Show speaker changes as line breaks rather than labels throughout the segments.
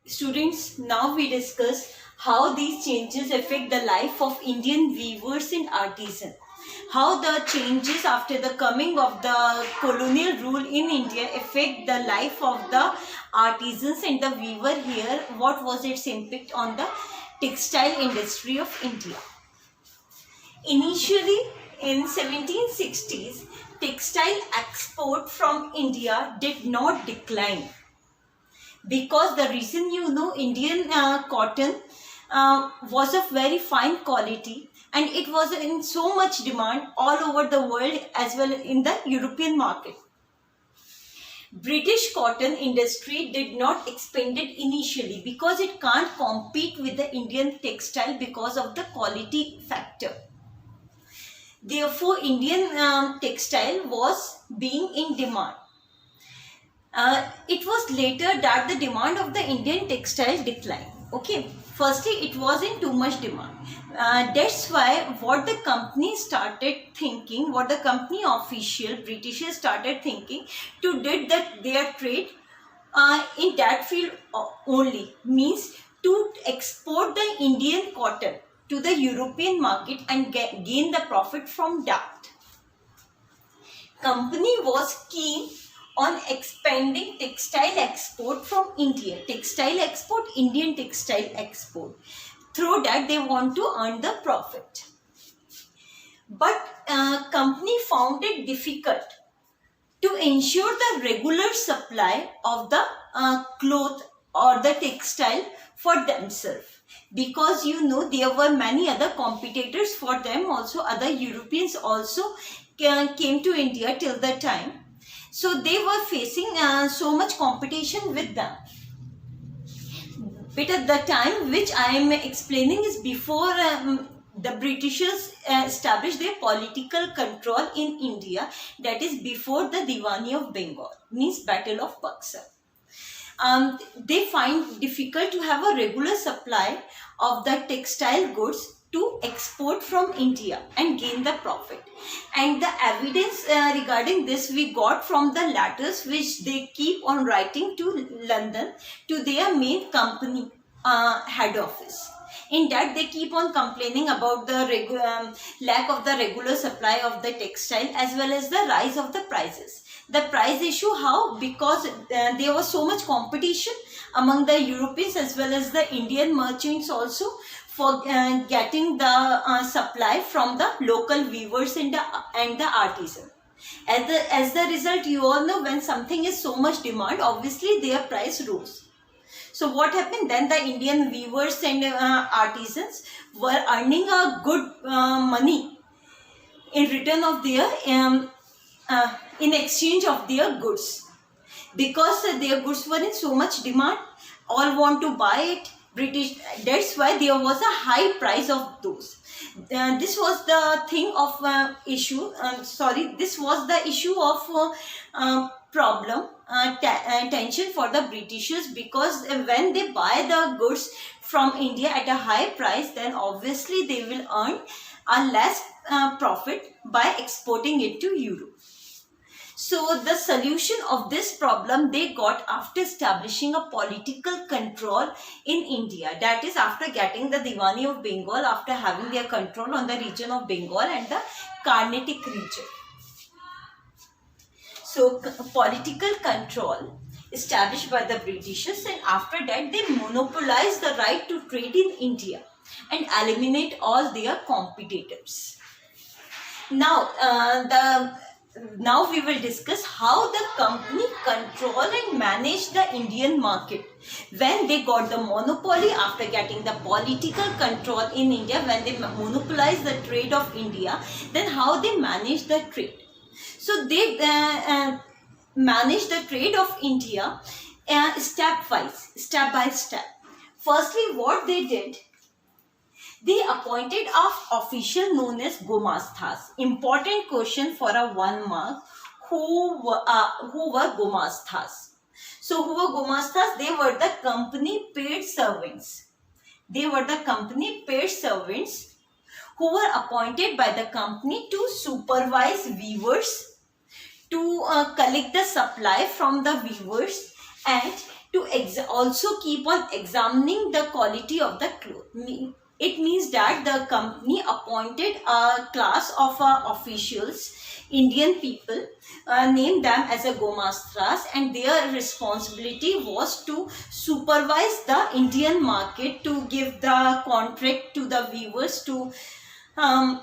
Students, now we discuss how these changes affect the life of Indian weavers and artisans. How the changes after the coming of the colonial rule in India affect the life of the artisans and the weaver here. What was its impact on the textile industry of India? Initially, in 1760s, textile export from India did not decline, because the reason, Indian cotton was of very fine quality, and it was in so much demand all over the world as well in the European market. British cotton industry did not expanded initially because it can't compete with the Indian textile because of the quality factor. Therefore, Indian textile was being in demand. It was later that the demand of the Indian textile declined. Okay, firstly, it was in too much demand. That's why what the company started thinking, what the company official Britishers started thinking, to did that their trade in that field only, means to export the Indian cotton to the European market and gain the profit from that. Company was keen on expanding textile export from India. Textile export, Indian textile export. Through that they want to earn the profit. But company found it difficult to ensure the regular supply of the cloth or the textile for themselves. Because there were many other competitors for them also, other Europeans also came to India till the time. So they were facing so much competition with them. But at the time which I am explaining is before the Britishers established their political control in India, that is before the Diwani of Bengal, means Battle of Buxar. They find difficult to have a regular supply of the textile goods to export from India and gain the profit. And the evidence regarding this we got from the letters which they keep on writing to London, to their main company head office. In that they keep on complaining about the lack of the regular supply of the textile as well as the rise of the prices. The price issue, how? Because there was so much competition among the Europeans as well as the Indian merchants also for getting the supply from the local weavers and the artisans. As the result, you all know, when something is so much demand, obviously their price rose. So what happened then? The Indian weavers and artisans were earning a good money in return of their in exchange of their goods, because their goods were in so much demand, all want to buy it. British, that's why there was a high price of those. This was the thing of issue. This was the issue of problem, tension for the Britishers, because when they buy the goods from India at a high price, then obviously they will earn a less profit by exporting it to Europe. So the solution of this problem they got after establishing a political control in India. That is, after getting the Diwani of Bengal, after having their control on the region of Bengal and the Carnatic region. So political control established by the Britishers, and after that they monopolized the right to trade in India and eliminate all their competitors. Now we will discuss how the company control and manage the Indian market. When they got the monopoly, after getting the political control in India, when they monopolized the trade of India, then how they manage the trade. So they manage the trade of India step by step. Firstly, what they did, they appointed an official known as Gumastas. Important question for a 1 mark. Who were Gumastas? So who were Gumastas? They were the company paid servants. They were the company paid servants who were appointed by the company to supervise weavers, to collect the supply from the weavers, and to also keep on examining the quality of the cloth. It means that the company appointed a class of officials, Indian people, named them as a Gomastras, and their responsibility was to supervise the Indian market, to give the contract to the weavers, to um,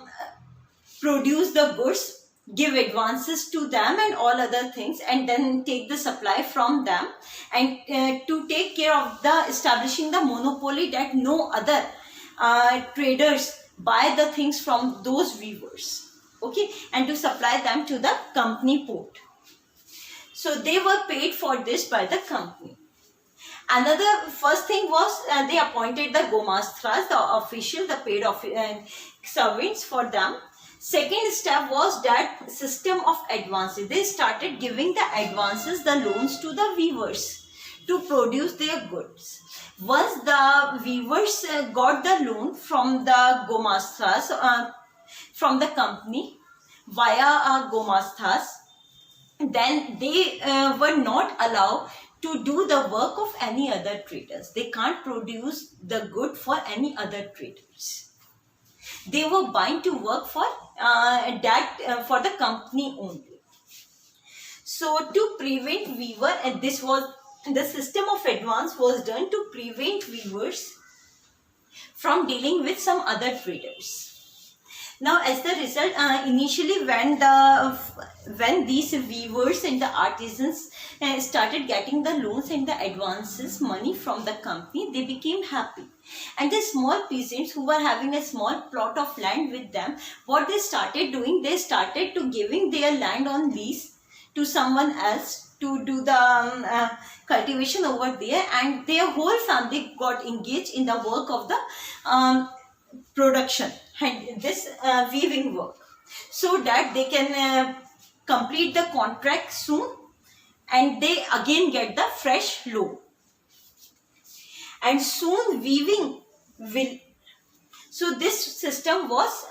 produce the goods, give advances to them and all other things, and then take the supply from them, and to take care of the establishing the monopoly that no other traders buy the things from those weavers, okay, and to supply them to the company port. So they were paid for this by the company. Another first thing was they appointed the Gomastras, the official, the paid servants for them. Second step was that system of advances. They started giving the advances, the loans to the weavers to produce their goods. Once the weavers got the loan from the Gomastras, from the company via Gomastras, then they were not allowed to do the work of any other traders. They can't produce the good for any other traders. They were bound to work for for the company only. So to prevent weaver, and this was the system of advance was done to prevent weavers from dealing with some other traders. Now, as the result, initially when these weavers and the artisans started getting the loans and the advances money from the company, they became happy. And the small peasants who were having a small plot of land with them, what they started doing, they started to giving their land on lease to someone else to do the cultivation over there, and their whole family got engaged in the work of the production and this weaving work, so that they can complete the contract soon and they again get the fresh loan, and soon weaving will. So this system was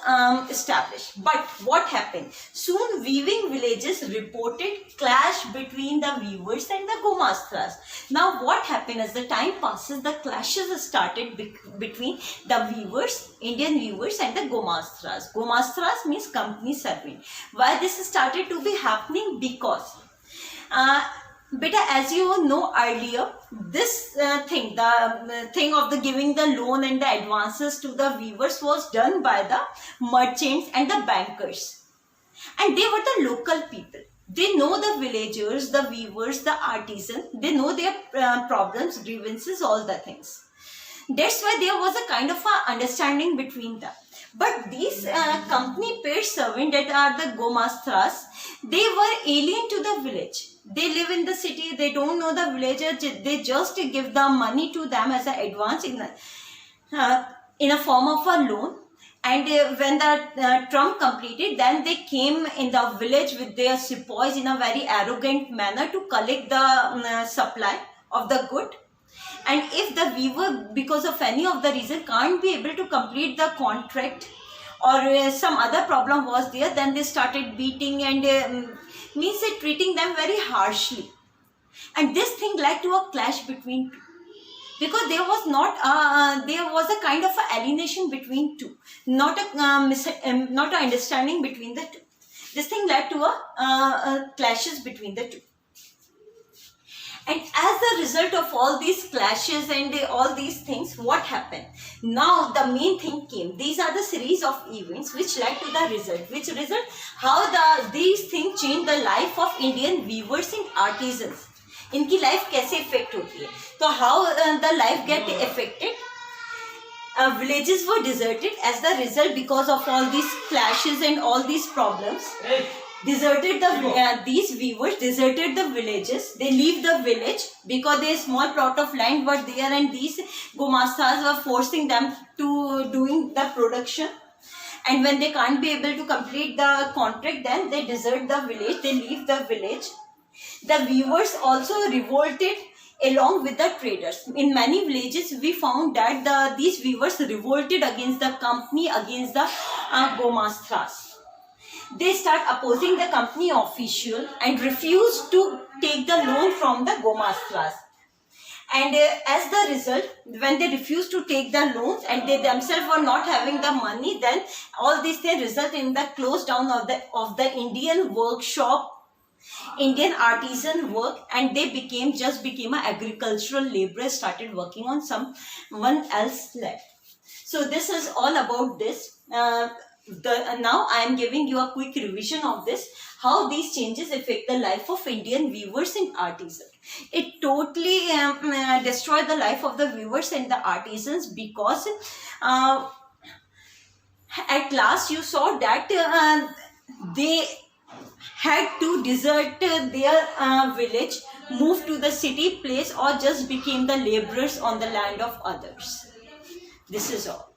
established. But what happened? Soon weaving villages reported clash between the weavers and the Gomastras. Now what happened, as the time passes, the clashes started between the weavers, Indian weavers, and the Gomastras. Gomastras means company servant. Why this started to be happening? Because beta, as you know earlier, this thing, the thing of the giving the loan and the advances to the weavers was done by the merchants and the bankers, and they were the local people. They know the villagers, the weavers, the artisans. They know their problems, grievances, all the things. That's why there was a kind of a understanding between them. But these company paid servants, that are the Gomastras, they were alien to the village. They live in the city, they don't know the villagers, they just give the money to them as an advance in a form of a loan. And when the term completed, then they came in the village with their sepoys in a very arrogant manner to collect the supply of the good. And if the weaver, because of any of the reason, can't be able to complete the contract, or some other problem was there, then they started beating and means treating them very harshly. And this thing led to a clash between two, because there was not there was a kind of a alienation between two, not a not a understanding between the two. This thing led to a clashes between the two. And as a result of all these clashes and all these things, what happened? Now the main thing came. These are the series of events which led to the result. Which result? How these things changed the life of Indian weavers and artisans. इनकी life कैसे affect होती है? So how the life get affected? Villages were deserted as the result, because of all these clashes and all these problems. Deserted these weavers deserted the villages. They leave the village because their small plot of land were there, and these Gomastras were forcing them to doing the production. And when they can't be able to complete the contract, then they desert the village. They leave the village. The weavers also revolted along with the traders. In many villages, we found that these weavers revolted against the company, against the Gomastras. They start opposing the company official and refuse to take the loan from the Gomastras. And as the result, when they refused to take the loans and they themselves were not having the money, then all these things result in the close down of the Indian workshop, Indian artisan work, and they became a agricultural laborer, started working on someone else's land. So this is all about this. Now I am giving you a quick revision of this, how these changes affect the life of Indian weavers and artisans. It totally destroyed the life of the weavers and the artisans, because at last you saw that they had to desert their village, move to the city place, or just became the laborers on the land of others. This is all.